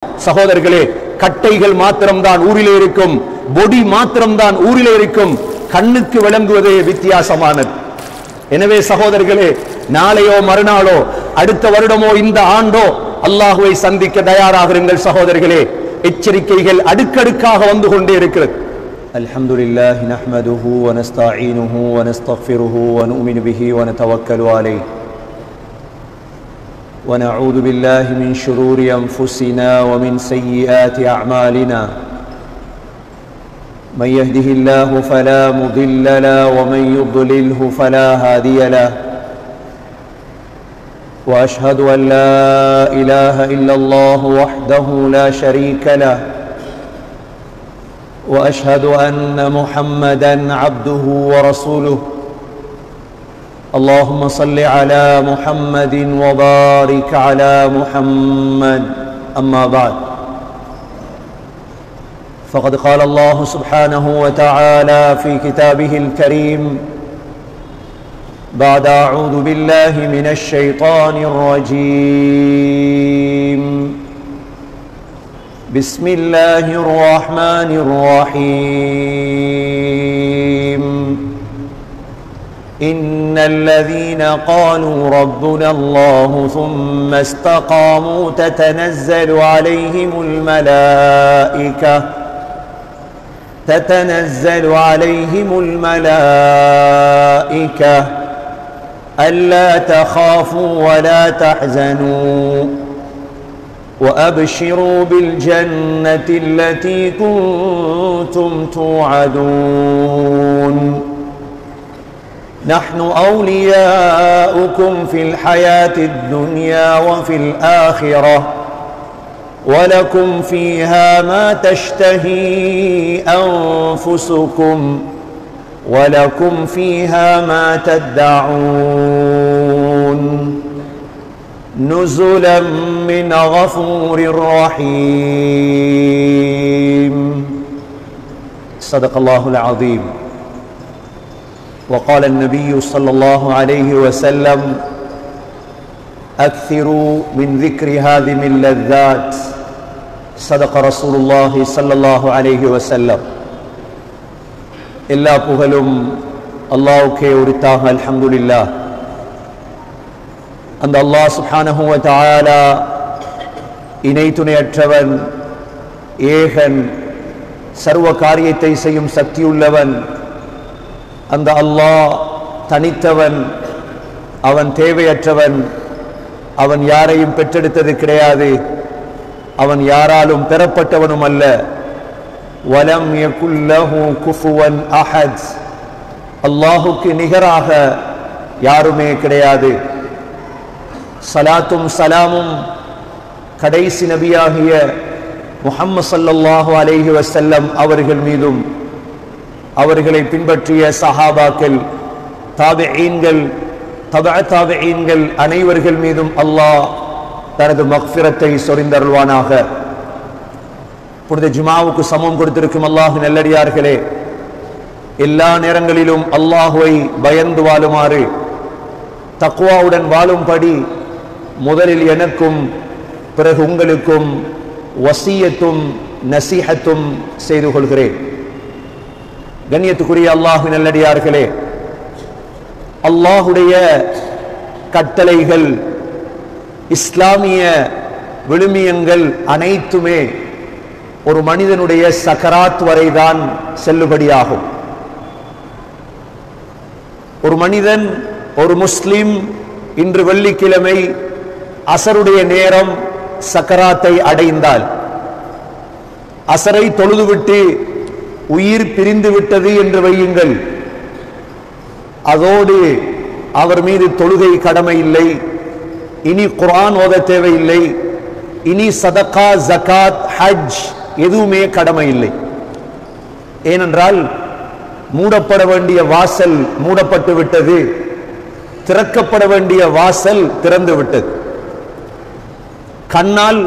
சகோதரர்களே, கட்டைகள் மாத்திரம்தான் ஊரிலே இருக்கும், பொடி மாத்திரம்தான் ஊரிலே இருக்கும், கண்ணுக்கு விளங்குவதே வித்தியாசமானது. எனவே சகோதரர்களே, நாளையோ மறுநாளோ அடுத்த வருடமோ இந்த ஆண்டோ அல்லாஹுவை சந்திக்க தயாராகிறீர்கள் சகோதரர்களே. எச்சரிக்கைகள் அடுக்கடுக்காக வந்து கொண்டே இருக்கிறது. அல்ஹம்துலில்லாஹி நஹ்மதுஹு வ நஸ்தஈனுஹு வ நஸ்தக்ஃபிருஹு வ நு'மினு பிஹி வ நதவக்கலு அலைஹி வ நஊது பில்லாஹி மின் ஷுரூரி அன்ஃபுஸினா வ மின் ஸய்யிஆத்தி அஅமாலினா من يهده الله فلا مضل له ومن يضلله فلا هادي له واشهد ان لا اله الا الله وحده لا شريك له واشهد ان محمدا عبده ورسوله اللهم صل على محمد وبارك على محمد اما بعد فقد قال الله سبحانه وتعالى في كتابه الكريم بعد أعوذ بالله من الشيطان الرجيم بسم الله الرحمن الرحيم إن الذين قالوا ربنا الله ثم استقاموا تتنزل عليهم الملائكة ألا تخافوا ولا تحزنوا وأبشروا بالجنة التي كنتم توعدون نحن أولياؤكم في الحياة الدنيا وفي الآخرة ولكم فيها ما تشتهي أنفسكم ولكم فيها ما تدعون نزلا من غفور رحيم صدق الله العظيم وقال النبي صلى الله عليه وسلم أكثروا من ذكر هذه اللذات صدق رسول الله صلى الله عليه وسلم எல்லா புகழும் அல்லாஹ்வுக்கே உரித்தாக. அல்ஹம்துலில்லாஹ். அந்த அல்லாஹ் சுப்ஹானஹு வ தஆலா இணை துணையற்றவன், ஏகன், சர்வ காரியத்தை செய்யும் சக்தியுள்ளவன். அந்த அல்லாஹ் தனித்தவன், அவன் தேவையற்றவன், அவன் யாரையும் பெற்றெடுத்தது கிடையாது, அவன் யாராலும் பெறப்பட்டவனும் அல்ல. வலம் யகுல் லஹு குஃபுவன் அஹத், அல்லாஹுக்கு நிகராக யாருமே கிடையாது. சலாத்தும் சலாமும் கடைசி நபியாகிய முஹம்மது ஸல்லல்லாஹு அலைஹி வஸல்லம் அவர்கள் மீதும், அவர்களை பின்பற்றிய சஹாபாக்கள், தாபிஈன்கள், தபஅ-தாபிஈன்கள் அனைவர்கள் மீதும் அல்லாஹ் தனது மக்ஃபிரத்தை சொரிந்தருள்வானாக. புனித ஜுமாவுக்கு சமம் கொடுத்திருக்கும் அல்லாஹ் நல்லடியார்களே, எல்லா நேரங்களிலும் அல்லாஹுவை பயந்து வாழுமாறு, தக்வாவுடன் வாழும்படி முதலில் எனக்கும் பிறகு உங்களுக்கும் வசியத்தும் நசீஹத்தும் செய்து கொள்கிறேன். கண்ணியத்துக்குரிய அல்லாஹ் நல்லடியார்களே, அல்லாஹுடைய கட்டளைகள், இஸ்லாமிய விழுமியங்கள் அனைத்துமே ஒரு மனிதனுடைய சக்கராத் வரைதான் செல்லுபடியாகும். ஒரு மனிதன், ஒரு முஸ்லிம் இன்று வெள்ளிக்கிழமை அசருடைய நேரம் சக்கராத்தை அடைந்தால், அசரை தொழுதுவிட்டு உயிர் பிரிந்து விட்டது என்று வையுங்கள், அதோடு அவர் மீது தொழுகை கடமை இல்லை, இனி குர்ஆன் ஓத தேவையில்லை, இனி சதகா, ஜகாத், ஹஜ் எதுவுமே கடமை இல்லை. ஏனென்றால் மூடப்பட வேண்டிய வாசல் மூடப்பட்டு விட்டது, திறக்கப்பட வேண்டிய வாசல் திறந்து விட்டது. கண்ணால்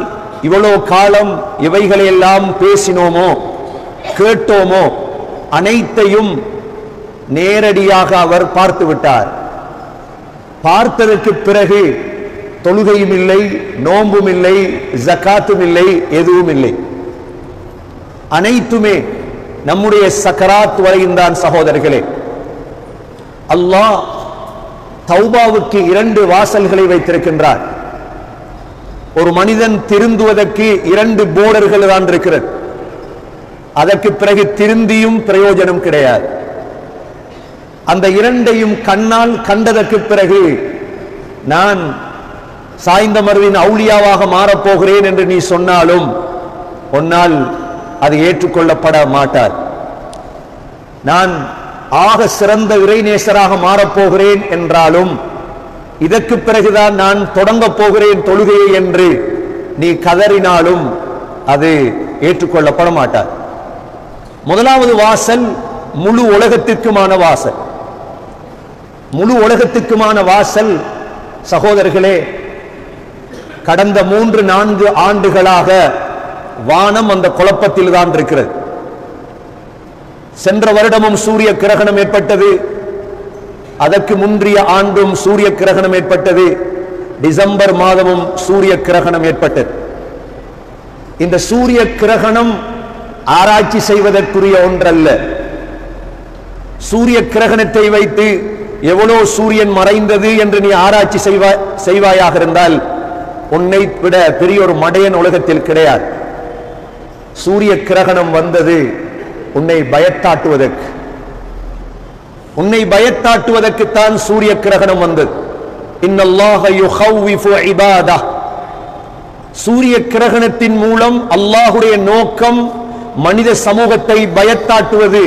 இவ்வளோ காலம் இவைகளையெல்லாம் பேசினோமோ கேட்டோமோ அனைத்தையும் நேரடியாக அவர் பார்த்து விட்டார். பார்த்ததற்கு பிறகு தொழுகையும் இல்லை, நோன்பும் இல்லை, ஜகாத்தும் இல்லை, எதுவும் இல்லை. அனைத்துமே நம்முடைய சக்கராத் வரையும் தான் சகோதரர்களே. அல்லாஹ் தௌபாவுக்கு 2 வாசல்களை வைத்திருக்கின்றார். ஒரு மனிதன் திருந்துவதற்கு 2 போர்டர்கள் தான் இருக்கிறது. அதற்கு பிறகு திருந்தியும் பிரயோஜனம் கிடையாது. அந்த 2ஐயும் கண்ணால் கண்டதற்கு பிறகு நான் சாய்ந்த மருவின் அவுலியாவாக மாறப்போகிறேன் என்று நீ சொன்னாலும் உன்னால் அது ஏற்றுக்கொள்ளப்பட மாட்டார். நான் ஆக சிறந்த இறைநேசராக மாறப்போகிறேன் என்றாலும் இதற்கு பிறகுதான் நான் தொடங்க போகிறேன் தொழுகையை என்று நீ கதறினாலும் அது ஏற்றுக்கொள்ளப்பட மாட்டார். முதலாவது வாசல் முழு உலகத்திற்குமான வாசல். முழு உலகத்திற்குமான வாசல் சகோதரர்களே, கடந்த 3-4 ஆண்டுகளாக வானம் அந்த குழப்பத்தில் தான் இருக்கிறது. சென்ற வருடமும் சூரிய கிரகணம் ஏற்பட்டது, அதற்கு முந்தைய ஆண்டும் சூரிய கிரகணம் ஏற்பட்டது, டிசம்பர் மாதமும் சூரிய கிரகணம் ஏற்பட்டது. இந்த சூரிய கிரகணம் ஆராய்ச்சி செய்வதற்குரிய ஒன்றல்ல. சூரிய கிரகணத்தை வைத்து எவ்வளோ சூரியன் மறைந்தது என்று நீ ஆராய்ச்சி செய்வாயாக இருந்தால் உன்னை விட பெரிய ஒரு மடையன் உலகத்தில் கிடையாது. சூரிய கிரகணம் வந்தது உன்னை பயத்தாட்டுவதற்குத்தான் சூரிய கிரகணம் வந்தது. இன்னல்லாஹ யுஹவ்விஃபு இபாதஹ். சூரிய கிரகணத்தின் மூலம் அல்லாஹ்வுடைய நோக்கம் மனித சமூகத்தை பயத்தாட்டுவது.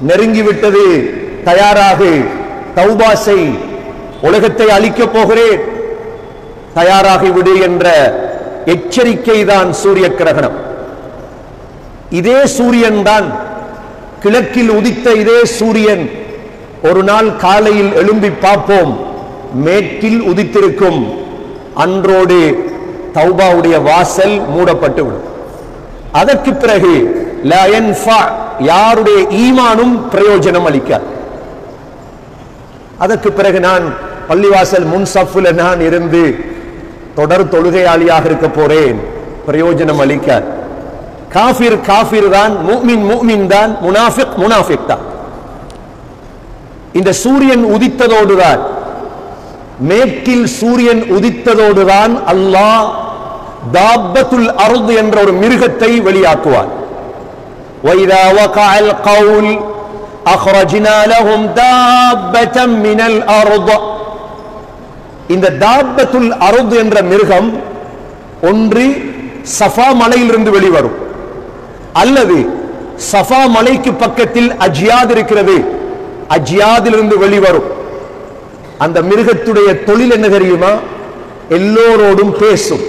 நெருங்கிவிட்டது, தயாராகு, தௌபா செய், உலகத்தை அழிக்கப் போகிறேன், தயாராகிவிடு என்ற எச்சரிக்கை தான் சூரிய கிரகணம். இதே சூரியன் தான், கிழக்கில் உதித்த இதே சூரியன் ஒரு நாள் காலையில் எழும்பி பார்ப்போம், மேற்கில் உதித்திருக்கும். அன்றோடு தௌபாவுடைய வாசல் மூடப்பட்டுவிடும். அதற்கு பிறகு லா யன்ஃபா, யாருடைய ஈமானும் பிரயோஜனம் அளிக்காது. அதற்கு பிறகு நான் பள்ளிவாசல் முன்சஃப்ல நான் இருந்து தொடர் தொழுகையாளியாக இருக்க போறேன், பிரயோஜனம் அளிக்காது. காஃபிர் காஃபிர் தான், முஃமின் முஃமின் தான், முனாஃபிக் முனாஃபிக் தான். இந்த சூரியன் உதித்ததோடுதான், மேற்கில் சூரியன் உதித்ததோடுதான் அல்லாஹ் தாப்பத்துல் அர்த் என்ற ஒரு மிருகத்தை வெளியாக்குவார். وَإِذَا وَقَعَ الْقَوْلُ أَخْرَجْنَا لَهُمْ دَابَّةً مِنَ الْأَرْضِ. இந்த தாப்பத்துல் அர்த் என்ற மிருகம் ஒன்று சஃபா மலையிலிருந்து வெளிவரும், அல்லது சஃபா மலைக்கு பக்கத்தில் அஜ்யாத் இருக்கிறது, அஜ்யாதிலிருந்து வெளிவரும். அந்த மிருகத்துடைய தொழில் என்ன தெரியுமா? எல்லோரோடும் பேசும்,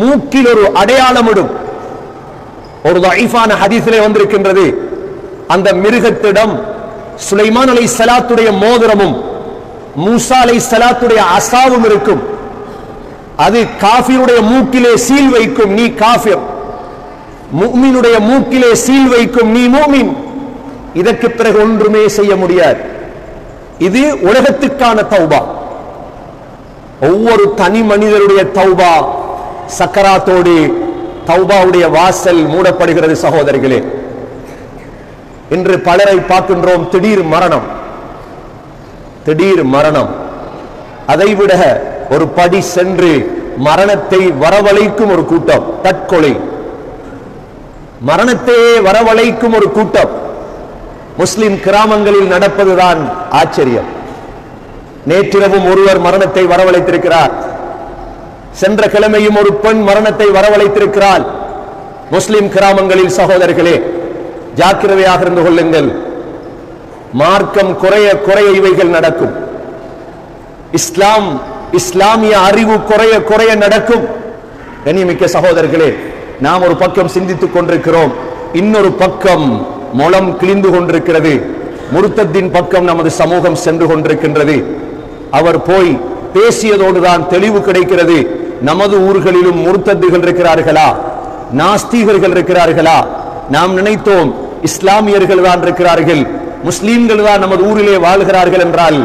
மூக்கில் ஒரு அடையாளமிடும். ஒரு தஈஃபான ஹதீஸிலே வந்திருக்கின்றது, அந்த மிருகத்திடம் சுலைமான் அலைஹிஸ்ஸலாத்துடைய மோதிரமும் மூசா அலைஹிஸ்ஸலாத்துடைய அசாவும் இருக்கும். அது காஃபிருடைய மூக்கிலே சீல் வைக்கும், நீ காஃபிர். முஃமினுடைய மூக்கிலே சீல் வைக்கும், நீ முஃமின். இதற்கு பிறகு ஒன்றுமே செய்ய முடியாது. இது உலகத்துக்கான தௌபா. ஒவ்வொரு தனி மனிதருடைய தௌபா சக்கராத்தோடு தௌபாவுடைய வாசல் மூடப்படுகிறது. சகோதரிகளே, இன்று பலரை பார்க்கின்றோம், திடீர் மரணம், திடீர் மரணம். அதைவிட ஒரு படி சென்று மரணத்தை வரவழைக்கும் ஒரு கூட்டம், தற்கொலை, மரணத்தையே வரவழைக்கும் ஒரு கூட்டம் முஸ்லிம் கிராமங்களில் நடப்பதுதான் ஆச்சரியம். நேற்றிரவும் ஒருவர் மரணத்தை வரவழைத்திருக்கிறார். சென்ற கிழமையும் ஒரு பெண் மரணத்தை வரவழைத்திருக்கிறாள் முஸ்லிம் கிராமங்களில். சகோதரர்களே, ஜாக்கிரதையாக இருந்து கொள்ளுங்கள். மார்க்கம் குறைய குறைய இவைகள் நடக்கும். இஸ்லாமிய அறிவு குறைய குறைய நடக்கும். கண்ணியமிக்க சகோதரர்களே, நாம் ஒரு பக்கம் சிந்தித்துக் கொண்டிருக்கிறோம், இன்னொரு பக்கம் முளம் கிழிந்து கொண்டிருக்கிறது. முர்த்தத்தின் பக்கம் நமது சமூகம் சென்று கொண்டிருக்கின்றது. அவர் போய் பேசியதோடுதான் தெளிவு கிடைக்கிறது. நமது ஊர்களிலும் முர்த்தத்துகள் இருக்கிறார்களா, நாஸ்திகர்கள் இருக்கிறார்களா? நாம் நினைத்தோம் இஸ்லாமியர்கள் தான் இருக்கிறார்கள், முஸ்லீம்கள் தான் நமது ஊரிலே வாழ்கிறார்கள் என்றால்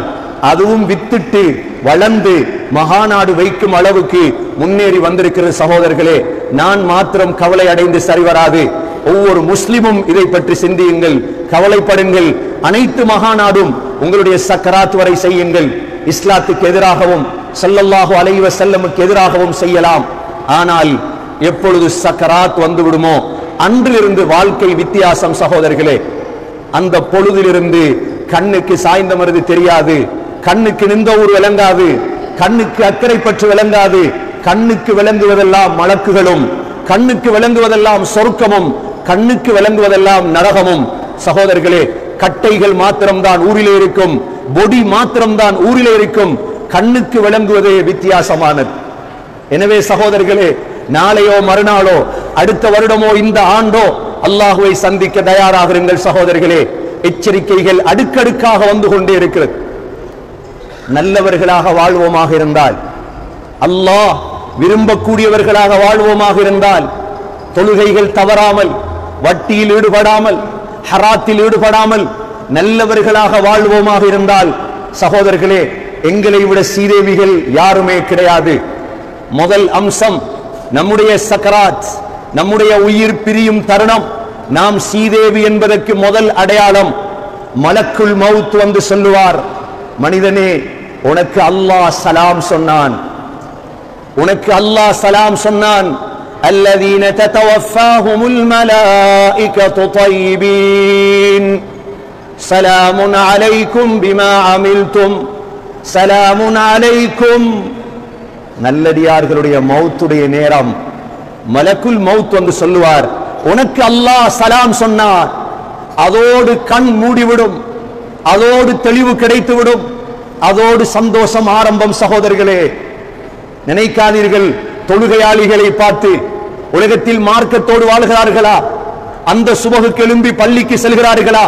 அதுவும் வித்துட்டு வளர்ந்து மகாநாடு வைக்கும் அளவுக்கு முன்னேறி வந்திருக்கிற சகோதரர்களே, நான் மாத்திரம் கவலை அடைந்து சரிவராது. ஒவ்வொரு முஸ்லிமும் இதை பற்றி சிந்தியுங்கள், கவலைப்படுங்கள். அனைத்து மகாநாடும் உங்களுடைய சக்கராத் வரை செய்யுங்கள். இஸ்லாத்துக்கு எதிராகவும் ஸல்லல்லாஹு அலைஹி வஸல்லமுக்கு எதிராகவும் செய்யலாம். ஆனால் எப்பொழுது சக்கராத் வந்து விடுமோ அன்றிலிருந்து வாழ்க்கை வித்தியாசம் சகோதரர்களே. அந்த பொழுதிலிருந்து கண்ணுக்கு சாய்ந்த மருது தெரியாது, கண்ணுக்கு நின்ற ஊர் விளங்காது, கண்ணுக்கு அக்கறை பற்று விளங்காது. கண்ணுக்கு விளங்குவதெல்லாம் மலக்குகளும், கண்ணுக்கு விளங்குவதெல்லாம் சொர்க்கமும், கண்ணுக்கு விளங்குவதெல்லாம் நரகமும். சகோதரர்களே, கட்டைகள் மாத்திரம்தான் ஊரிலே இருக்கும், பொடி மாத்திரம்தான் ஊரிலே இருக்கும். கண்ணுக்கு விளங்குவதே வித்தியாசமானது. எனவே சகோதரர்களே, நாளையோ மறுநாளோ அடுத்த வருடமோ இந்த ஆண்டோ அல்லாஹுவை சந்திக்க தயாராக இருங்கள் சகோதரர்களே. எச்சரிக்கைகள் அடுக்கடுக்காக வந்து கொண்டே இருக்கிறது. நல்லவர்களாக வாழ்வோமாக இருந்தால், அல்லாஹ் விரும்பக்கூடியவர்களாக வாழ்வோமாக இருந்தால், தொழுகைகள் தவறாமல், வட்டியில் ஈடுபடாமல், ஹராத்தில் ஈடுபடாமல் நல்லவர்களாக வாழ்வோமாக இருந்தால் சகோதரர்களே, எங்களை விட சீதேவிகள் யாருமே கிடையாது. முதல் அம்சம் நம்முடைய சக்கராத், நம்முடைய உயிர் பிரியும் தருணம். நாம் சீதேவி என்பதற்கு முதல் அடையாளம் மலக்குல் மவுத் வந்து சொல்லுவார், மனிதனே உனக்கு அல்லாஹ் சலாம் சொன்னான், உனக்கு அல்லாஹ் சலாம் சொன்னான். الذين تتوفاهم الملائكة طيبين سلام عليكم بما عملتم سلام عليكم. நல்லடியார்களுடைய மௌத்துடைய நேரம் மலக்குல் மவுத் வந்து சொல்லுவார், உனக்கு அல்லாஹ் சலாம் சொன்னார். அதோடு கண் மூடிவிடும், அதோடு தெளிவு கிடைத்துவிடும், அதோடு சந்தோஷம் ஆரம்பம். சகோதரர்களே, நினைக்காதீர்கள் தொழுகையாளிகளை பார்த்து உலகத்தில் மார்க்கத்தோடு வாழ்கிறார்களா, அந்த சுபகுக்கு எழும்பி பள்ளிக்கு செல்கிறார்களா,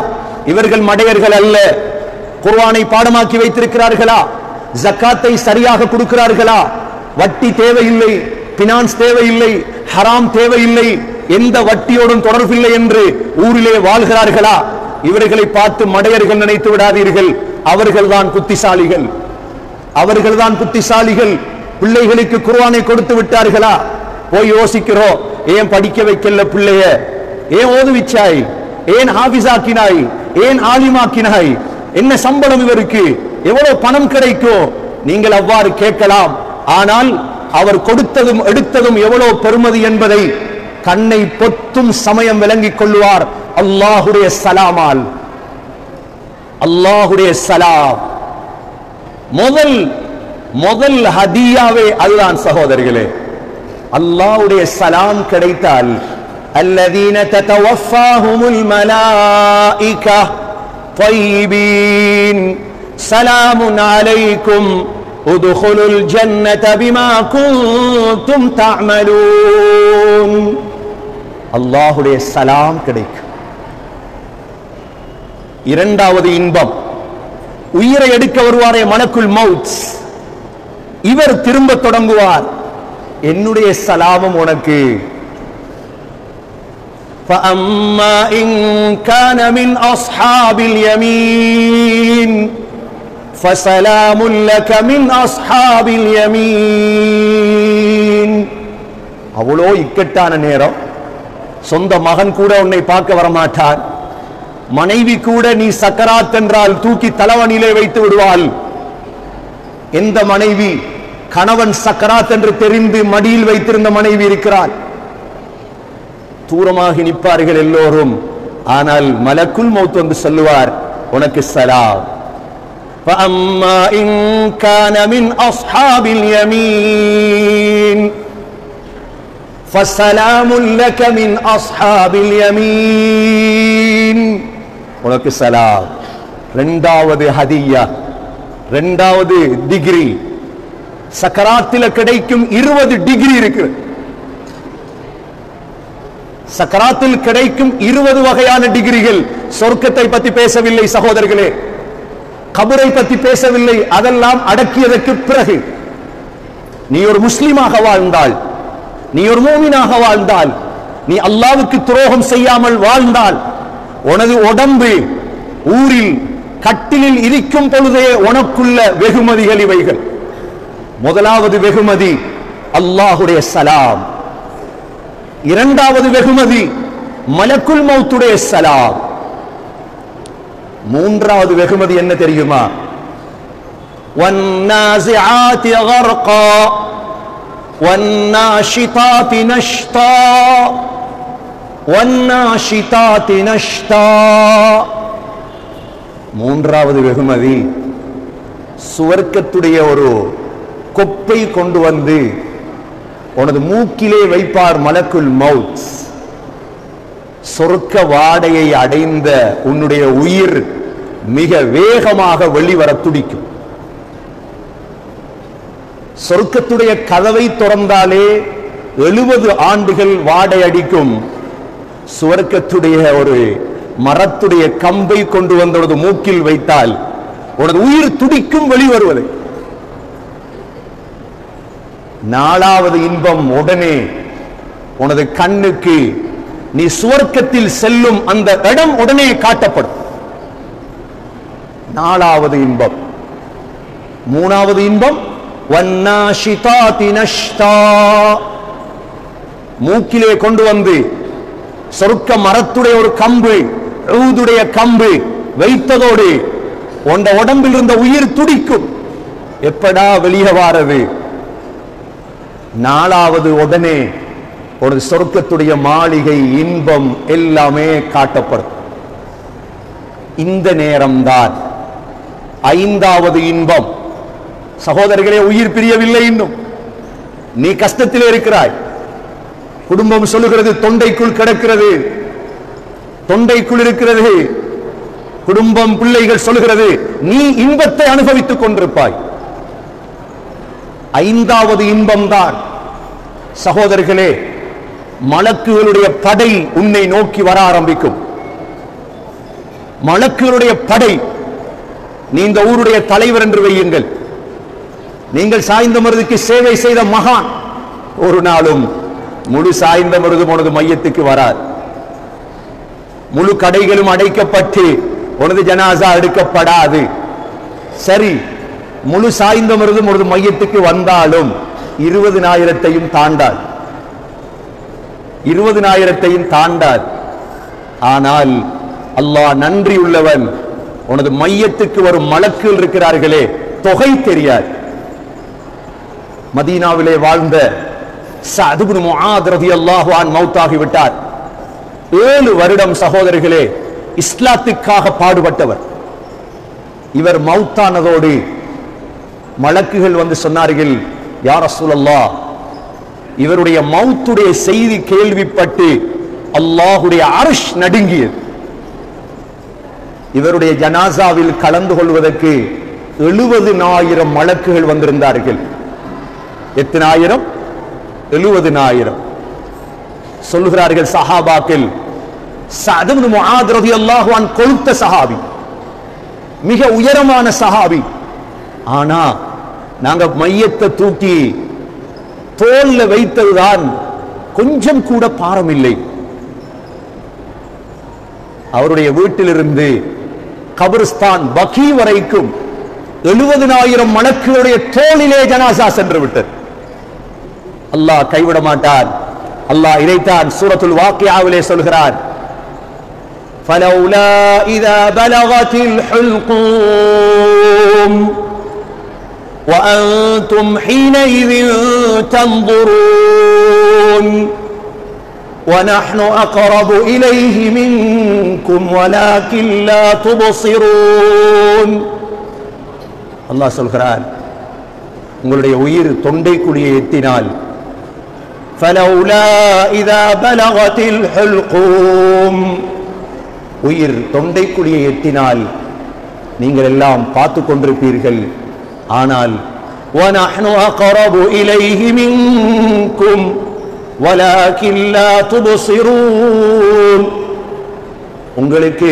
இவர்கள் மடையர்கள் அல்ல. குர்ஆனை பாடமாக்கி வைத்திருக்கிறார்களா, ஜக்காத்தை சரியாக கொடுக்கிறார்களா, வட்டி தேவையில்லை, பினான்ஸ் தேவையில்லை, ஹராம் தேவையில்லை, எந்த வட்டியோடும் தொடர்பில்லை என்று ஊரிலே வாழ்கிறார்களா, இவர்களை பார்த்து மடையர்கள் நினைத்து விடாதீர்கள். அவர்கள்தான் புத்திசாலிகள், அவர்கள்தான் புத்திசாலிகள். பிள்ளைகளுக்கு குர்ஆனை கொடுத்து விட்டார்களா, போய் யோசிக்கிறோம், ஏன் படிக்க வைக்கல பிள்ளைய, ஏன் ஓதுவிச்சாய், ஏன் ஹாஃபிஸாக்கினாய், ஏன் ஆலிமாக்கினாய், என்ன சம்பளம் இவருக்கு, எவ்வளவு பணம் கிடைக்கும். நீங்கள் அவ்வாறு கேட்கலாம். ஆனால் அவர் கொடுத்ததும் எடுத்ததும் எவ்வளவு பெருமதி என்பதை கண்ணை பொத்தும் சமயம் விளங்கிக் கொள்வார். அல்லாஹுடைய சலாமால், அல்லாஹுடைய சலாம் முதல் ஹதியாவே அதுதான் சகோதரர்களே. அல்லாஹ்வுடைய சலாம் கிடைத்தால், அல்லதீன ததவஃபாஹுமுல் மலாயிகா طيبين سلام عليكم ادخلوا الجنة بما كنتم تعملون. அல்லாஹ்வுடைய சலாம் கிடைக்கும். இரண்டாவது இன்பம், உயிரை எடுக்க வருவாரே மலக்குல் மவுத், இவர் திரும்ப தொடங்குவார், என்னுடைய சலாமும் உனக்கு. فَأَمَّا إِنْ كَانَ مِنْ أَصْحَابِ الْيَمِينِ فَسَلَامٌ لَكَ مِنْ أَصْحَابِ الْيَمِينِ. அவ்வளோ இக்கட்டான நேரம். சொந்த மகன் கூட உன்னை பார்க்க வரமாட்டான், மனைவி கூட நீ சக்கராத் என்றால் தூக்கி தலைவனிலே வைத்து விடுவாள். எந்த மனைவி கணவன் சக்கராத் என்று தெரிந்து மடியில் வைத்திருந்த மனைவி இருக்கிறாள், தூரமாகி நிற்பார்கள் எல்லோரும். ஆனால் மலக்குல் மவுத் வந்து சொல்லுவார், உனக்கு சலாம். فَأَمَّا إِنْ كَانَ مِنْ أَصْحَابِ الْيَمِينِ فَسَلَامٌ لَكَ مِنْ أَصْحَابِ الْيَمِينِ. உனக்கு சலாம். இரண்டாவது ஹதியா, இரண்டாவது டிகிரி. சக்கராத்தில் கிடைக்கும் 20 டிகிரி இருக்கு. சக்கராத்தில் கிடைக்கும் 20 வகையான டிகிரிகள். சொர்க்கத்தை பத்தி பேசவில்லை சகோதரர்களே, கபரை பத்தி பேசவில்லை. அதெல்லாம் அடக்கியதற்கு பிறகு நீ ஒரு முஸ்லிமாக வாழ்ந்தால், நீ ஒரு மூமினாக வாழ்ந்தால், நீ அல்லாஹ்வுக்கு துரோகம் செய்யாமல் வாழ்ந்தால், உனது உடம்பு ஊரில் கட்டிலில் இருக்கும் பொழுதே உனக்குள்ள வெகுமதிகள் இவைகள். முதலாவது வெகுமதி அல்லாஹ்வுடைய சலாம், இரண்டாவது வெகுமதி மலக்குல் மௌத்துடைய சலாம், மூன்றாவது வெகுமதி என்ன தெரியுமா? வன்னாஸிஆதி கர்கா வன்னாஷிதாதி நஷ்தா வன்னாஷிதாதி நஷ்தா. மூன்றாவது வெகுமதி சுவர்க்கத்துடைய ஒரு கொப்பை கொண்டு வந்து உனது மூக்கிலே வைப்பார் மலக்குல் மௌத். சொர்க்க வாடையை அடைந்த உன்னுடைய உயிர் மிக வேகமாக வெளிவர துடிக்கும். சொர்க்கத்துடைய கதவை திறந்தாலே 70 ஆண்டுகள் வாடை அடிக்கும். சுவர்க்கத்துடைய ஒரு மரத்துடைய கம்பை கொண்டு வந்து மூக்கில் வைத்தால் உனது உயிர் துடிக்கும் வெளிவருவது. நாலாவது இன்பம் உடனே உனது கண்ணுக்கு நீ சுவர்க்கத்தில் செல்லும் அந்த இடம் உடனே காட்டப்படும். நாலாவது இன்பம். மூணாவது இன்பம் வன்னாஷிதாதி நஷ்தா. மூக்கிலே கொண்டு வந்து சொர்க்க மரத்துடைய ஒரு கம்பு, ஊதுடைய கம்பு வைத்ததோடு உண்ட உடம்பில் இருந்த உயிர் துடிக்கும். எப்படா வெளியே வாரது? நாலாவது உடனே ஒரு சொர்க்கத்துடைய மாளிகை, இன்பம் எல்லாமே காட்டப்படும். இந்த நேரம்தான் ஐந்தாவது இன்பம். சகோதரர்களே, உயிர் பிரியவில்லை இன்னும். நீ கஷ்டத்திலே இருக்கிறாய். குடும்பம் சொல்லுகிறது தொண்டைக்குள் கிடக்கிறது, தொண்டைக்குள் இருக்கிறது. குடும்பம், பிள்ளைகள் சொல்லுகிறது நீ இன்பத்தை அனுபவித்துக் கொண்டிருப்பாய். ஐந்தாவது இன்பம் தான் சகோதரர்களே, மலக்குகளுடைய படை உன்னை நோக்கி வர ஆரம்பிக்கும். மலக்குகளுடைய படை. நீ இந்த ஊருடைய தலைவர் என்று வையுங்கள். நீங்கள் சாய்ந்த மருதுக்கு சேவை செய்த மகான். ஒரு நாளும் முழு சாய்ந்த மருது உனது மையத்துக்கு வரார். முழு கடைகளும் அடைக்கப்பட்டு உனது ஜனாசா எடுக்கப்படாது. சரி, முழு சாய்ந்த மருது உனது மையத்துக்கு வந்தாலும் 20,000 தாண்டாது. 20,000 தாண்டாது. ஆனால் அல்லாஹ் நன்றி உள்ளவன். உனது மையத்துக்கு வரும் மலக்குகள் இருக்கிறார்களே, தொகை தெரியாது. மதீனாவிலே வாழ்ந்த சஅத் இப்னு முஆத் ரலியல்லாஹு அன்ஹு மௌத்தாகி விட்டார். 7 வருடம் சகோதரர்களே இஸ்லாத்துக்காக பாடுபட்டவர். இவர் மௌத்தானதோடு மலக்குகள் வந்து சொன்னார்கள், யா ரசூலல்லாஹ், இவருடைய மௌத்துடைய செய்தி கேள்விப்பட்டு அல்லாஹ்வுடைய அர்ஷ் நடுங்கியது. இவருடைய ஜனாசாவில் கலந்து கொள்வதற்கு 70,000 மலக்குகள் வந்திருந்தார்கள். எத்தனை ஆயிரம்? 70,000. சொல்லுகிறார்கள் சஹாபாக்கள், சஅத் இப்னு முஆத் ரலியல்லாஹு அன்ஹு கொழுத்த சஹாபி, மிக உயரமான சஹாபி. ஆனா நாங்க மையத்தை தூக்கி தோல்ல வைத்ததுதான் கொஞ்சம் கூட பாரம் இல்லை. அவருடைய வீட்டிலிருந்து கபிரிஸ்தான் பகீ வரைக்கும் 70,000 மலக்குகளுடைய தோளிலே ஜனாசா சென்று விட்டது. அல்லாஹ் கைவிட மாட்டான். அல்லாஹ் இதைத்தான் சூரத்துல் வாக்கியாவிலே சொல்கிறான், فلولا إذا بلغت الحلقوم وأنتم حينئذ تنظرون ونحن أقرب إليه منكم ولكن لا تبصرون. அல்லாஹ் சொல்கிறான், உங்களுடைய உயிர் தொண்டைக்குழியை எட்டினால், فلولا إذا بلغت الحلقوم, உயிர் தொண்டைக்குழியை எட்டினால் நீங்கள் எல்லாம் பார்த்து கொண்டிருப்பீர்கள். ஆனால் وَنَحْنُ أَقْرَبُ إِلَيْهِ مِنْكُمْ وَلَكِنْ لَا تُبْصِرُونَ, உங்களுக்கு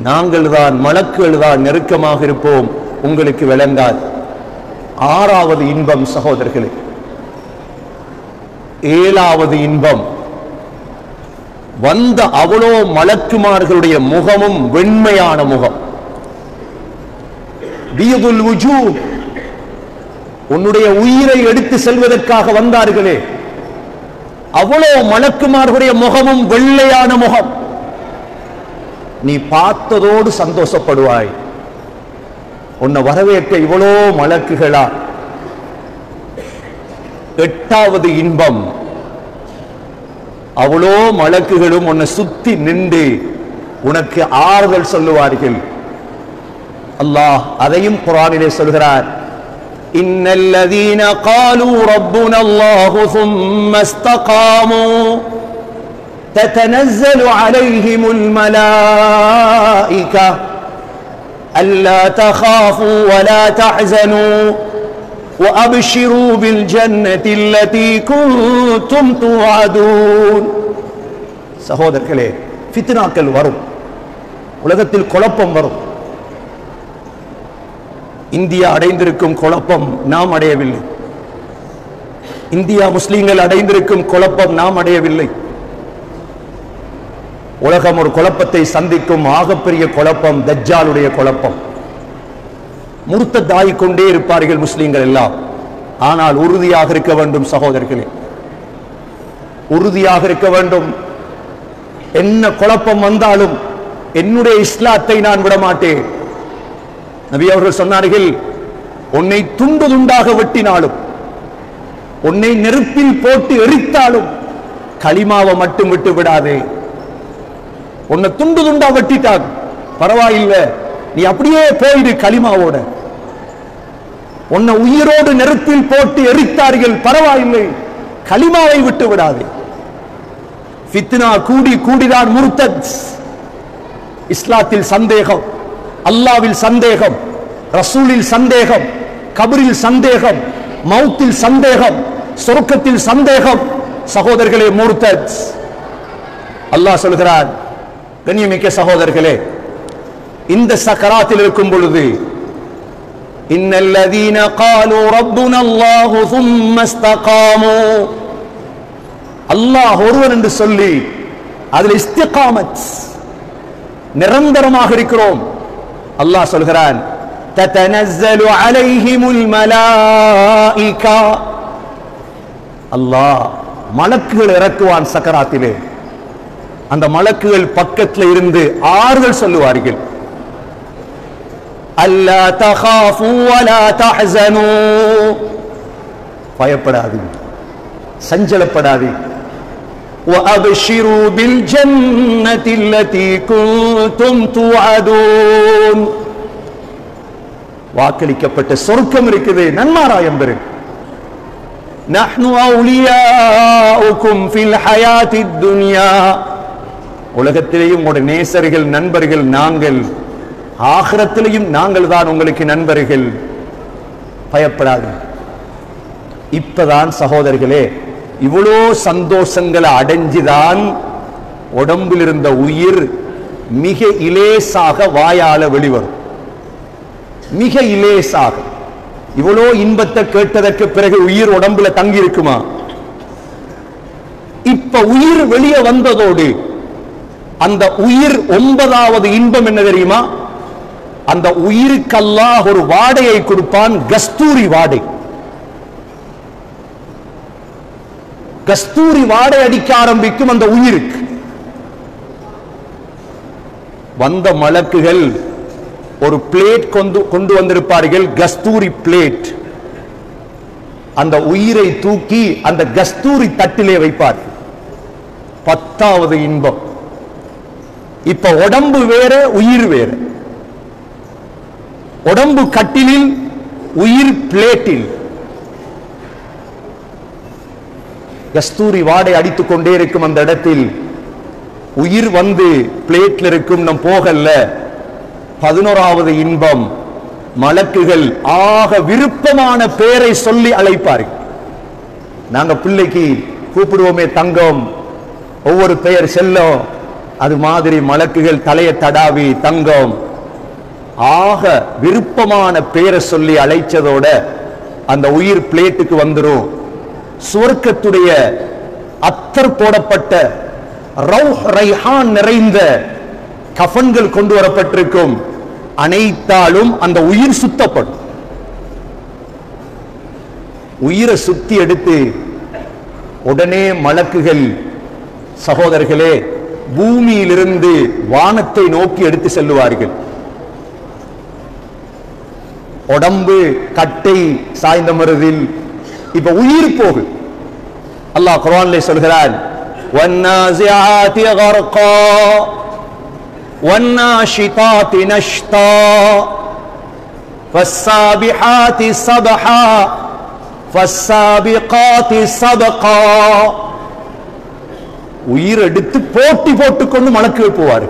நாங்கள் தான், மலக்குகள் தான் நெருக்கமாக இருப்போம், உங்களுக்கு விளங்காது. ஆறாவது இன்பம் சகோதரர்களே, 7வது இன்பம். வந்த அவ்வளோ மலக்குமார்களுடைய முகமும் வெண்மையான முகம். பீதுல் வுஜூஹ், உன்னுடைய உயிரை எடுத்து செல்வதற்காக வந்தார்களே, அவ்வளோ மலக்குமார்களுடைய முகமும் வெள்ளையான முகம். நீ பார்த்ததோடு சந்தோஷப்படுவாய். உன்னை வரவேற்க இவ்வளோ மலக்குகளா? 8வது இன்பம், அவ்வளோ மலக்குகளும் உன்னை சுத்தி நின்று உனக்கு ஆறுதல் சொல்லுவார்கள். அல்லாஹ் அதையும் குர்ஆனிலே சொல்கிறார். இன்னல்லதீன காலூ ரப்புனா அல்லாஹு ثم استقاموا تتنزل عليهم الملائكة ألا تخافوا ولا تحزنوا وأبشروا بالجنة التي كنتم توعدون. சகோதரர்களே, ஃபித்னாக்கள் வரும், உலகத்தில் குழப்பம் வரும். இந்தியா அடைந்திருக்கும் குழப்பம் நாம் அடையவில்லை. இந்தியா முஸ்லிம்கள் அடைந்திருக்கும் குழப்பம் நாம் அடையவில்லை. உலகம் ஒரு குழப்பத்தை சந்திக்கும். ஆகப்பெரிய குழப்பம் தஜ்ஜாலுடைய குழப்பம். முர்த்ததாகிக் கொண்டே இருப்பார்கள் முஸ்லிம்கள் எல்லாம். ஆனால் உறுதியாக இருக்க வேண்டும் சகோதரர்களே, உறுதியாக இருக்க வேண்டும். என்ன குழப்பம் வந்தாலும் என்னுடைய இஸ்லாத்தை நான் விடமாட்டேன். நபி அவர்கள் சொன்னார்கள், உன்னை துண்டு துண்டாக வெட்டினாலும், உன்னை நெருப்பில் போட்டு எரித்தாலும் கலிமாவை மட்டும் விட்டு விடாதே. உன்னை துண்டு துண்டா வெட்டிட்டாங்க பரவாயில்லை, நீ அப்படியே போயிடு கலிமாவோட. உன்னை உயிரோடு நெருப்பில் போட்டு எரித்தார்கள், பரவாயில்லை, கலிமாவை விட்டு விடாதே. ஃபித்னா கூடி கூடிதான் முர்தத். இஸ்லாத்தில் சந்தேகம், அல்லாவில் சந்தேகம், ரசூலில் சந்தேகம், கபரில் சந்தேகம், மௌத்தில் சந்தேகம், சொர்க்கத்தில் சந்தேகம். சகோதரர்களே, முர்தத். அல்லாஹ் சொல்கிறார், கண்ணியமிக்க சகோதரர்களே, இந்த சக்கராத்தில் இருக்கும் பொழுது இன்னல்லதீன காலூ ரப்புனா அல்லாஹு ثم استقاموا, அல்லாஹ் ஒருவன் என்று சொல்லி அதில் இஸ்திகாமத், நிரந்தரமாக இருக்கிறோம். அல்லாஹ் சொல்கிறான், ததனஸ்ஸலு அலைஹிமுல் மலாயிகா, அல்லாஹ் மலக்குகள் இறக்குவான் சக்கராத்திலே. அந்த மலக்குகள் பக்கத்தில் இருந்து ஆறுதல் சொல்லுவார்கள். அல்லா தகாஃபு வலா தஹ்ஸனு, பயப்படாதீங்க, சஞ்சலப்படாதீங்க. وَأَبْشِرُوا بِالْجَنَّةِ الَّتِي كُنتُمْ تُوعَدُونَ, வாக்களிக்கப்பட்ட சொர்க்கம் இருக்குது, நன்மாராயம் பெறு. نَحْنُ أَوْلِيَاؤُكُمْ فِي الْحَيَاةِ الدُّنْيَا, உலகத்திலேயும் உங்களுடைய நேசர்கள் நண்பர்கள் நாங்கள், ஆகிரத்திலேயும் நாங்கள் தான் உங்களுக்கு நண்பர்கள், பயப்படாது. இப்பதான் சகோதரர்களே, இவ்வளோ சந்தோஷங்களை அடைஞ்சுதான் உடம்பில் இருந்த உயிர் மிக இலேசாக வாயால வெளிவரும். மிக இலேசாக. இவ்வளோ இன்பத்தை கேட்டதற்கு பிறகு உயிர் உடம்புல தங்கி இருக்குமா? இப்ப உயிர் வெளியே வந்ததோடு அந்த உயிர் 9வது இன்பம் என்ன தெரியுமா? அந்த உயிருக்கு அல்லாஹ் ஒரு வாடையை கொடுப்பான், கஸ்தூரி வாடை. கஸ்தூரி வாடை அடிக்க ஆரம்பிக்கும் அந்த உயிருக்கு. வந்த மலக்குகள் ஒரு பிளேட் கொண்டு வந்திருப்பார்கள், கஸ்தூரி பிளேட். அந்த உயிரை தூக்கி அந்த கஸ்தூரி தட்டிலே வைப்பார்கள். 10வது இன்பம். இப்ப உடம்பு வேற, உயிர் வேற. உடம்பு கட்டிலில், உயிர் பிளேட்டில். கஸ்தூரி வாடை அடித்துக் கொண்டே இருக்கும் அந்த இடத்தில். உயிர் வந்து பிளேட்ல இருக்கும், நம் போகல. 11வது இன்பம். மலக்குகள் ஆக விருப்பமான பெயரை சொல்லி அழைப்பார்கள். நாங்க பிள்ளைக்கு கூப்பிடுவோமே தங்கம், ஒவ்வொரு பெயர் செல்லும், அது மாதிரி மலக்குகள் தலையை தடாவி தங்கம், ஆக விருப்பமான பெயரை சொல்லி அழைச்சதோட அந்த உயிர் பிளேட்டுக்கு வந்துரும். சுவர்க்கத்துடைய அத்தர் போடப்பட்ட ரௌஹ் ரைஹான் நிறைந்த கஃன்கள் கொண்டு வரப்பட்டிருக்கும். அனைத்தாலும் அந்த உயிர் சுத்தப்படும். உயிரை சுத்தி எடுத்து உடனே மலக்குகள் சகோதரர்களே பூமியிலிருந்து வானத்தை நோக்கி எடுத்து செல்லுவார்கள். உடம்பு கட்டை சாய்ந்த மருதில் இப்ப உயிர் போகு. அல்லாஹ் குர்ஆனிலே சொல்கிறான், வன்னாஸிஆதி கர்கா வன்னாஷிதாதி நஷ்தா ஃபஸ்ஸாபிஹாதி ஸபஹா ஃபஸ்ஸாபிகாதி ஸபகா. உயிர் எடுத்து போட்டி போட்டுக்கொண்டு மலக்குகள் போவார்.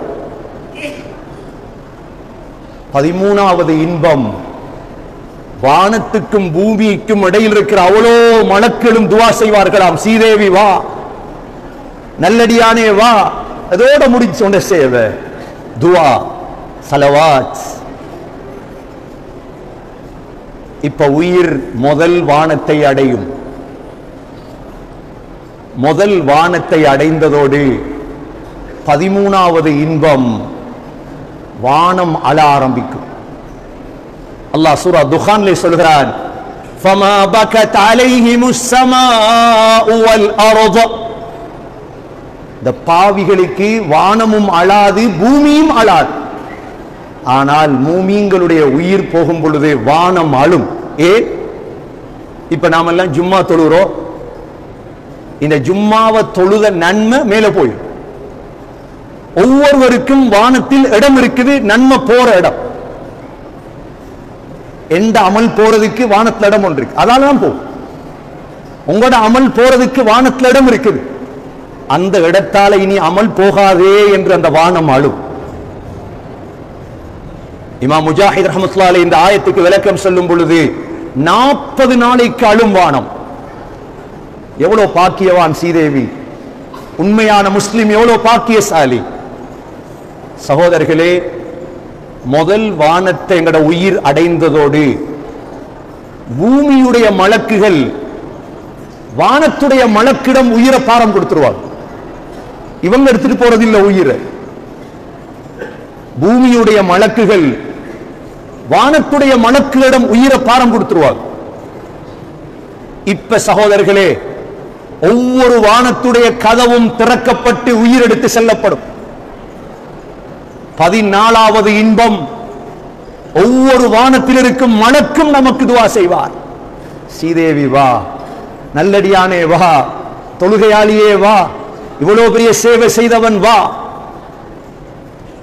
13வது இன்பம், வானத்துக்கும் பூமிக்கும் இடையில் இருக்கிற அவ்வளோ மலக்களும் துவா செய்வார்களாம், சீதேவி வா, நல்லடியானே வா. அதோட முடிச்சோண்ட சேவை துவா சலவாத். இப்ப உயிர் முதல் வானத்தை அடையும். முதல் வானத்தை அடைந்ததோடு 13வது இன்பம், வானம் அழ ஆரம்பிக்கும். அல்லாஹ் சூரா துகான்ல சொல்கிறான், ஃபமா பகத் அலைஹிமுஸ் ஸமாஉ வல் அர்து. இந்த பாவிகளுக்கு வானமும் அழாது பூமியும் அழாது. ஆனால் மூமீன்களுடைய உயிர் போகும் பொழுது வானம் அழும். ஏன்? இப்ப நாம எல்லாம் ஜும்மா தொழுகிறோம். இந்த ஜும்மாவை தொழுத நன்மை மேல போய் ஒவ்வொருவருக்கும் வானத்தில் இடம் இருக்குது, நன்மை போற இடம். எந்த அமல் போறதுக்கு வானத்துல இடம் ஒன்று இருக்கு, அதாலதான் போகும். உங்களோட அமல் போறதுக்கு வானத்துல இடம் இருக்குது. அந்த இடத்தால இனி அமல் போகாதே என்று அந்த வானம் அழும். இமாம் முஜாஹித் ரஹ்மத்துல்லாஹி அலைஹி இந்த ஆயத்துக்கு விளக்கம் சொல்லும் பொழுது 40 நாளைக்கு அழும் வானம். எவ்வளவு பாக்கியவான் சீதேவி, உண்மையான முஸ்லிம் எவ்வளவு பாக்கியசாலி. சகோதரர்களே, முதல் வானத்தை எங்கட உயிர் அடைந்ததோடு பூமியுடைய மலக்குகள் வானத்துடைய மலக்கிடம் உயிரை பாரம் கொடுத்துருவாங்க. இவங்க எடுத்துட்டு போறதில்லை உயிரை. பூமியுடைய மலக்குகள் வானத்துடைய மலக்குகளிடம் உயிரை பாரம் கொடுத்துருவாங்க. இப்ப சகோதரர்களே, ஒவ்வொரு வானத்துடைய கதவும் திறக்கப்பட்டு உயிர் எடுத்து செல்லப்படும். 14வது இன்பம், ஒவ்வொரு வானத்தில் இருக்கும் மலக்கும் நமக்கு துவா செய்வார். சீதேவி வா, நல்லடியானே வா, தொழுகையாளியே வா, இவ்வளவு பெரிய சேவை செய்தவன் வா.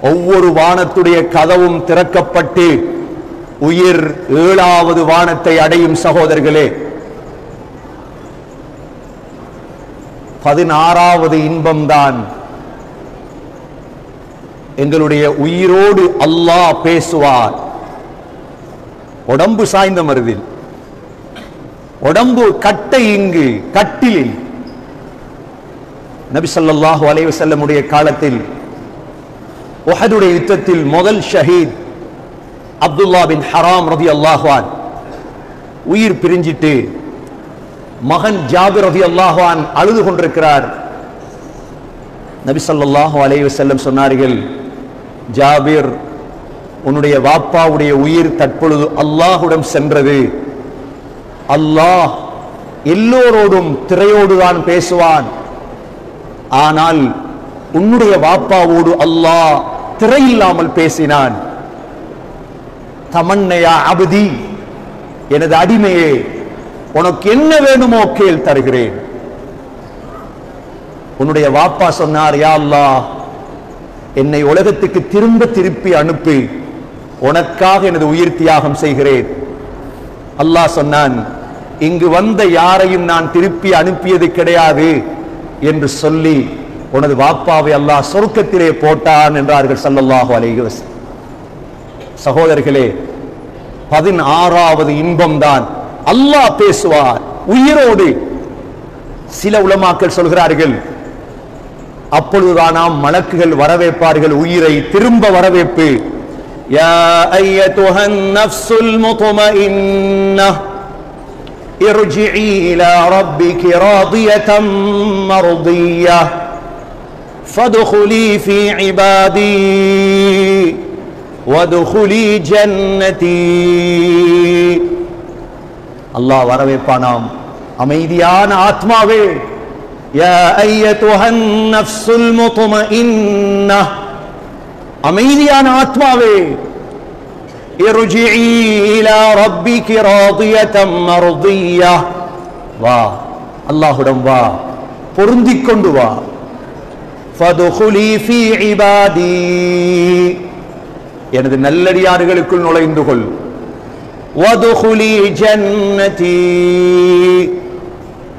ஒவ்வொரு வானத்துடைய கதவும் திறக்கப்பட்டு உயிர் 7வது வானத்தை அடையும். சகோதரர்களே, 16வது இன்பம்தான் எங்களுடைய உயிரோடு அல்லாஹ் பேசுவார். உடம்பு சாய்ந்த மருதில், உடம்பு கட்டை இங்கு கட்டிலில். நபி ஸல்லல்லாஹு அலைஹி வஸல்லம் உடைய காலத்தில் உஹதுடைய யுத்தத்தில் முதல் ஷஹீத் அப்துல்லா பின் ஹராம் ரலியல்லாஹு அன்ஹு உயிர் பிரிஞ்சிட்டு மகன் ஜாபிர் ரலியல்லாஹு அன்ஹு அழுது கொண்டிருக்கிறார். நபி ஸல்லல்லாஹு அலைஹி வஸல்லம் சொன்னார்கள், ஜாபிர், உன்னுடைய வாப்பாவுடைய உயிர் தற்பொழுது அல்லாஹ்விடம் சென்றது. அல்லாஹ் எல்லோரோடும் திரையோடுதான் பேசுவான். ஆனால் உன்னுடைய வாப்பாவோடு அல்லாஹ் திரையில்லாமல் பேசினான். தமன்னையா அபதி, எனது அடிமையே, உனக்கு என்ன வேணுமோ கேள், தருகிறேன். உன்னுடைய வாப்பா சொன்னார், யா அல்லாஹ், என்னை உலகத்துக்கு திருப்பி அனுப்பி உனக்காக எனது உயிர் தியாகம் செய்கிறேன். அல்லாஹ் சொன்னான், இங்கு வந்த யாரையும் நான் திருப்பி அனுப்பியது கிடையாது என்று சொல்லி உனது வாப்பாவை அல்லாஹ் சொர்க்கத்திலே போட்டான் என்றார்கள் ஸல்லல்லாஹு அலைஹி வஸல்லம். சகோதரர்களே, 16வது இன்பம் தான் அல்லாஹ் பேசுவார் உயிரோடு. சில உலமாக்கள் சொல்கிறார்கள், அப்பொழுதுதான் மலக்குகள் வரவேற்பார்கள் உயிரை, திரும்ப வரவேற்பு. யா அய்யதுஹன் நஃப்ஸுல் முத்மஇன்னஹ் இர்ஜிஇ இலா ரப்பிகி ராதியதம் மர்திய்யஹ் ஃபத்குலி ஃபீ இபாதி வத்குலி ஜன்னதி. அல்லாஹ் வரவேற்பானாம், அமைதியான ஆத்மாவே, யா அய்யதுஹன் நஃப்ஸுல் முத்மஇன்னஹ், அமைதியான ஆத்மாவே, இர்ஜிஇ இலா ரப்பிகி ராதியதம் மர்திய்யஹ், வா அல்லாஹ்விடம் வா, பொருந்திக் கொண்டு வா. ஃபதுகுலி ஃபீ இபாதி, எனது நல்லடியார்களுக்குள் நுழைந்து கொள். வதுகுலி ஜன்னதி,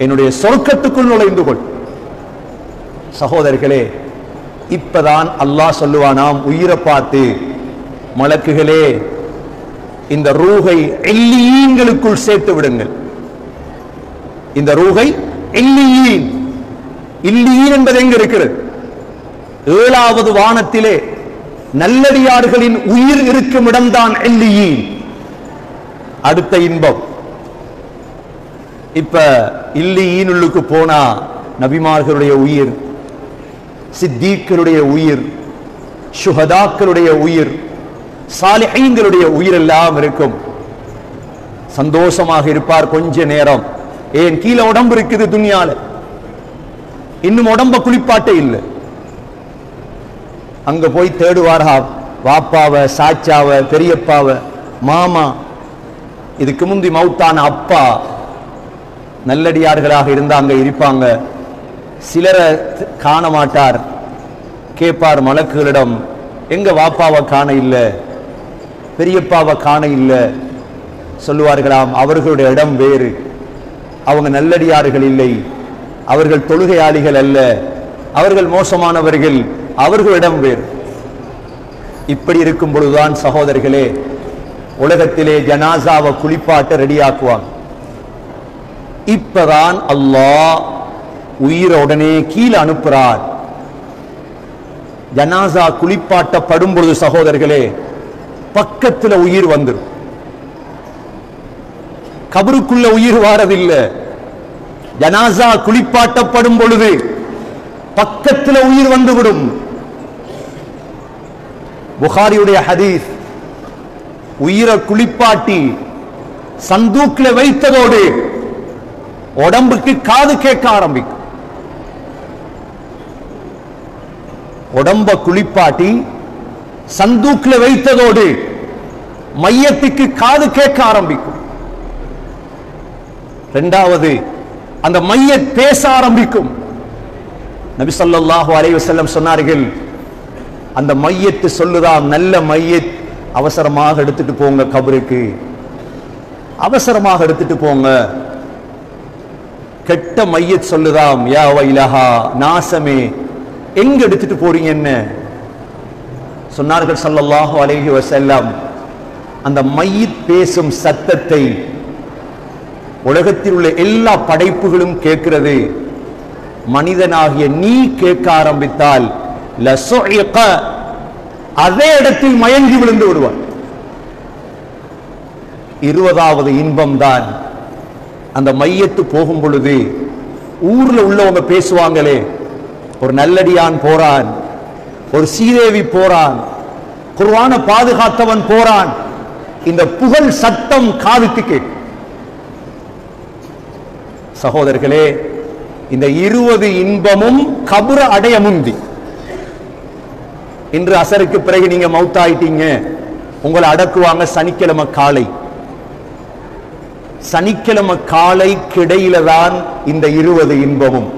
என்னுடைய சொர்க்கத்துக்குள் நுழைந்து கொள். சகோதரர்களே, இப்பதான் அல்லாஹ் சொல்லுவானாம் உயிரை பார்த்து, மலக்குகளே இந்த ரூஹை இல்லீன்களுக்குள் சேர்த்து விடுங்கள். இந்த ரூஹை இல்லீன், இல்லீன் என்பது எங்க இருக்கிறது? 7வது வானத்திலே நல்லடியார்களின் உயிர் இருக்கும் இடம்தான் இல்லீன். அடுத்த இன்பம். இப்ப இல்லீனுக்கு போனா நபிமார்களுடைய உயிர், சித்தீக்களுடைய உயிர், சுஹதாக்களுடைய உயிர், சாலிஹீன்களுடைய உயிர் எல்லாம் இருக்கும். சந்தோஷமாக இருப்பார் கொஞ்ச நேரம். ஏன்? கீழே உடம்பு இருக்குது துனியால, இன்னும் உடம்ப குளிப்பாட்டே இல்லை. அங்க போய் தேடுவாரா வாப்பாவ, சாச்சாவ, பெரியப்பாவ, மாமா, இதுக்கு முந்தி மௌத்தான அப்பா. நல்லடியார்களாக இருந்தா அங்க இருப்பாங்க. சிலரை காண மாட்டார். கேட்பார் மலக்குகளிடம், எங்க வாப்பாவை காண இல்லை, பெரியப்பாவை காண இல்லை. சொல்லுவார்களாம், அவர்களுடைய இடம் வேறு, அவங்க நல்லடியார்கள் இல்லை, அவர்கள் தொழுகையாளிகள் அல்ல, அவர்கள் மோசமானவர்கள், அவர்களிடம் வேறு. இப்படி இருக்கும் பொழுதுதான் சகோதரர்களே உலகத்திலே ஜனாசாவை குளிப்பாட்ட ரெடியாக்குவாங்க. இப்பதான் அல்லாஹ் உயிரை உடனே கீழே அனுப்புறார். ஜனாசா குளிப்பாட்டப்படும் பொழுது சகோதரர்களே பக்கத்துல உயிர் வந்துடும். கபருக்குள்ள உயிர் வாரதில்லை. ஜனாசா குளிப்பாட்டப்படும் பொழுது பக்கத்துல உயிர் வந்துவிடும். புகாரியுடைய ஹதீஸ், உயிரை குளிப்பாட்டி சந்தூக்கில் வைத்ததோடு உடம்புக்கு காது கேட்க ஆரம்பிக்கும். உடம்ப குளிப்பாட்டி சந்தூக்கில் வைத்ததோடு மையத்துக்கு காது கேட்க ஆரம்பிக்கும். இரண்டாவது, அந்த மையத் பேச ஆரம்பிக்கும். நபி ஸல்லல்லாஹு அலைஹி வஸல்லம் சொன்னார்கள், அந்த மையத்து சொல்லுதாம், நல்ல மையத், அவசரமாக எடுத்துட்டு போங்க கபருக்கு, அவசரமாக எடுத்துட்டு போங்க. கெட்ட மையத் சொல்லுதாம், யா வைலஹா, நாசமே, எங்க எடுத்துட்டு போறீங்க என்ன சொன்னார்கள் ஸல்லல்லாஹு அலைஹி வஸல்லம். அந்த மையத் பேசும் சத்தத்தை உலகத்தில் உள்ள எல்லா படைப்புகளும் கேட்கிறது. மனிதனாகிய நீ கேட்க ஆரம்பித்தால் லசுஇக, அதே இடத்தில் மயங்கி விழுந்து விடுவார். 20வது இன்பம் தான் அந்த மையத்து போகும் பொழுது ஊர்ல உள்ளவங்க பேசுவாங்களே, ஒரு நல்லடியான் போறான், ஒரு சீதேவி போறான், குர்ஆனை பாதுகாத்தவன் போறான், இந்த புகழ் சத்தம் காதுக்கு கேட்கும். சகோதரர்களே, இந்த 20 இன்பமும் கபர அடைய முந்தி. இன்று அசருக்கு பிறகு நீங்க மௌத்தாயிட்டீங்க, உங்களை அடக்குவாங்க சனிக்கிழமை காலை. சனிக்கிழமை காலை கிடையில தான் இந்த 20 இன்பமும்.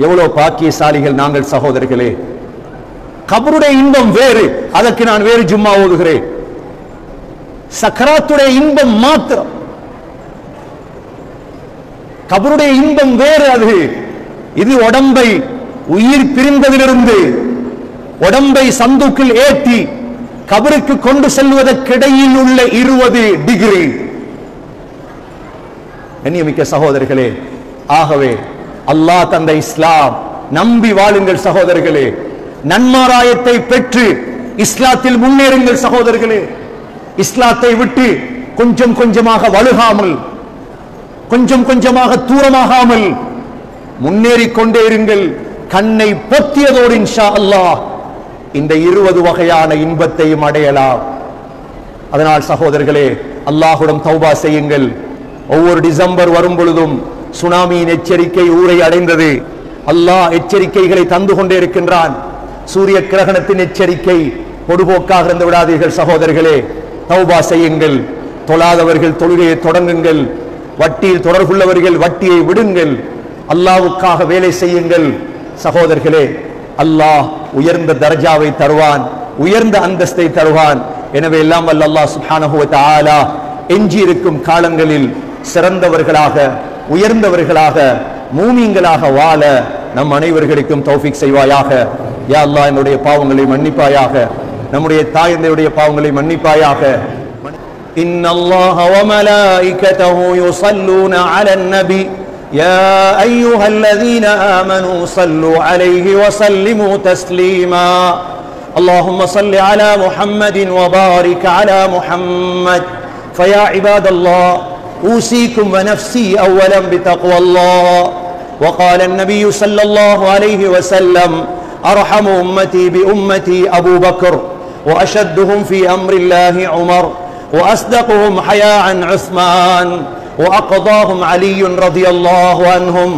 எவ்வளவு பாக்கியசாலிகள் நாங்கள் சகோதரர்களே. கபருடைய இன்பம் வேறு, அதற்கு நான் வேறு ஜும்மா ஓதுகிறேன். சக்கராத்துடைய இன்பம் மாத்திரம். கபருடைய இன்பம் வேறு. அது இது உடம்பை உயிர் பிரிந்ததிலிருந்து உடம்பை சந்தூக்கில் ஏற்றி கபருக்கு கொண்டு செல்வதற்கிடையில் உள்ள 20 டிகிரி. கண்ணியமிக்க சகோதரர்களே, ஆகவே அல்லாஹ் தந்த இஸ்லாம் நம்பி வாழுங்கள் சகோதரர்களே. நன்மாராயத்தை பெற்று இஸ்லாத்தில் முன்னேறுங்கள் சகோதரர்களே. இஸ்லாத்தை விட்டு கொஞ்சம் கொஞ்சமாக வழுகாமல், கொஞ்சம் கொஞ்சமாக தூரமாகாமல் முன்னேறி கொண்டே இருங்கள். கண்ணை பொத்தியதோடு இன்ஷா அல்லாஹ் இந்த 20 வகையான இன்பத்தையும் அடையலாம். அதனால் சகோதரர்களே, அல்லாஹ்விடம் தௌபா செய்யுங்கள். ஒவ்வொரு டிசம்பர் வரும் பொழுதும் சுனாமியின் எச்சரிக்கை ஊரை அடைந்தது. அல்லாஹ் எச்சரிக்கைகளை தந்து கொண்டே இருக்கின்றான். சூரிய கிரகணத்தின் எச்சரிக்கை. பொதுபோக்காக இருந்து விடாதீர்கள் சகோதரர்களே. தௌபா செய்யுங்கள். தொழாதவர்கள் தொழுகையை தொடங்குங்கள். வட்டியில் தொடர்புள்ளவர்கள் வட்டியை விடுங்கள். அல்லாஹ்வுக்காக வேலை செய்யுங்கள். சகோதரர்களே, அல்லாஹ் உயர்ந்த தர்ஜாவை தருவான், உயர்ந்த அந்தஸ்தை தருவான். எனவே எல்லாம் வல்ல அல்லாஹ் சுப்ஹானஹு வ தஆலா எஞ்சி இருக்கும் காலங்களில் சிறந்தவர்களாக, உயர்ந்தவர்களாக, மூமின்களாக வாழ நம் அனைவர்களுக்கும் தௌஃபீக் செய்வாயாக. யா அல்லாஹ், என்னுடைய பாவங்களை மன்னிப்பாயாக, நம்முடைய தாய் தந்தையுடைய பாவங்களை மன்னிப்பாயாக. இன்னல்லாஹ வ மலாயிகதஹு யுஸல்லூன அலன் நபி யா அய்யுஹல்லதீன ஆமனூ ஸல்லூ அலைஹி வ ஸல்லிமூ தஸ்லீமா. اللهم صل على محمد وبارك على محمد. فيا عباد الله، أوصيكم ونفسي أولا بتقوى الله. وقال النبي صلى الله عليه وسلم: أرحم أمتي بأمتي أبو بكر، وأشدهم في أمر الله عمر، وأصدقهم حياء عثمان، وأقضاهم علي رضي الله عنهم،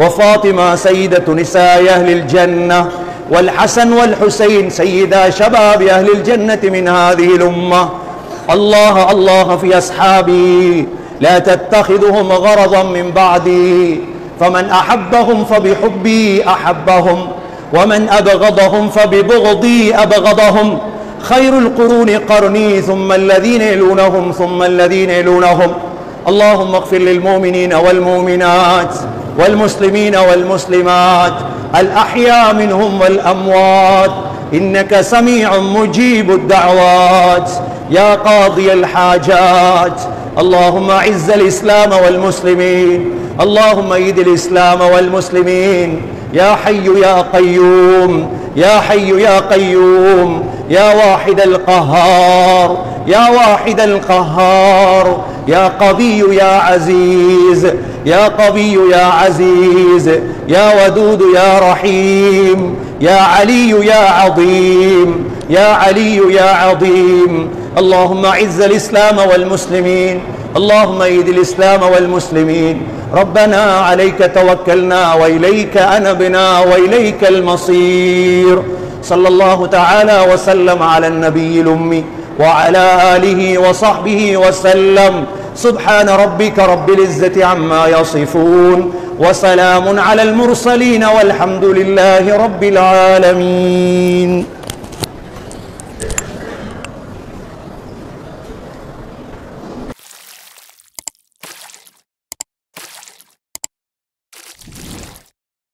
وفاطمة سيدة نساء أهل الجنة، والحسن والحسين سيدا شباب أهل الجنة من هذه الأمة. الله الله في أصحابي، لا تتخذهم غرضا من بعدي، فمن أحبهم فبحبي أحبهم، ومن أبغضهم فببغضي أبغضهم. خير القرون قرني، ثم الذين يلونهم ثم الذين يلونهم. اللهم اغفر للمؤمنين والمؤمنات والمسلمين والمسلمات الأحياء منهم والأموات، إنك سميع مجيب الدعوات يا قاضي الحاجات. اللهم أعز الإسلام والمسلمين، اللهم أيد الإسلام والمسلمين. يا حي يا قيوم، يا حي يا قيوم، يا واحد القهار، يا واحد القهار، يا قوي يا عزيز، يا قوي يا عزيز، يا ودود يا رحيم، يا علي يا عظيم، يا علي يا عظيم. اللهم أعز الإسلام والمسلمين، اللهم أيد الإسلام والمسلمين. ربنا عليك توكلنا وإليك أنبنا وإليك المصير. صلى الله تعالى وسلم على النبي الأمي وعلى آله وصحبه وسلم. سبحان ربك رب العزة عما يصفون، وسلام على المرسلين، والحمد لله رب العالمين.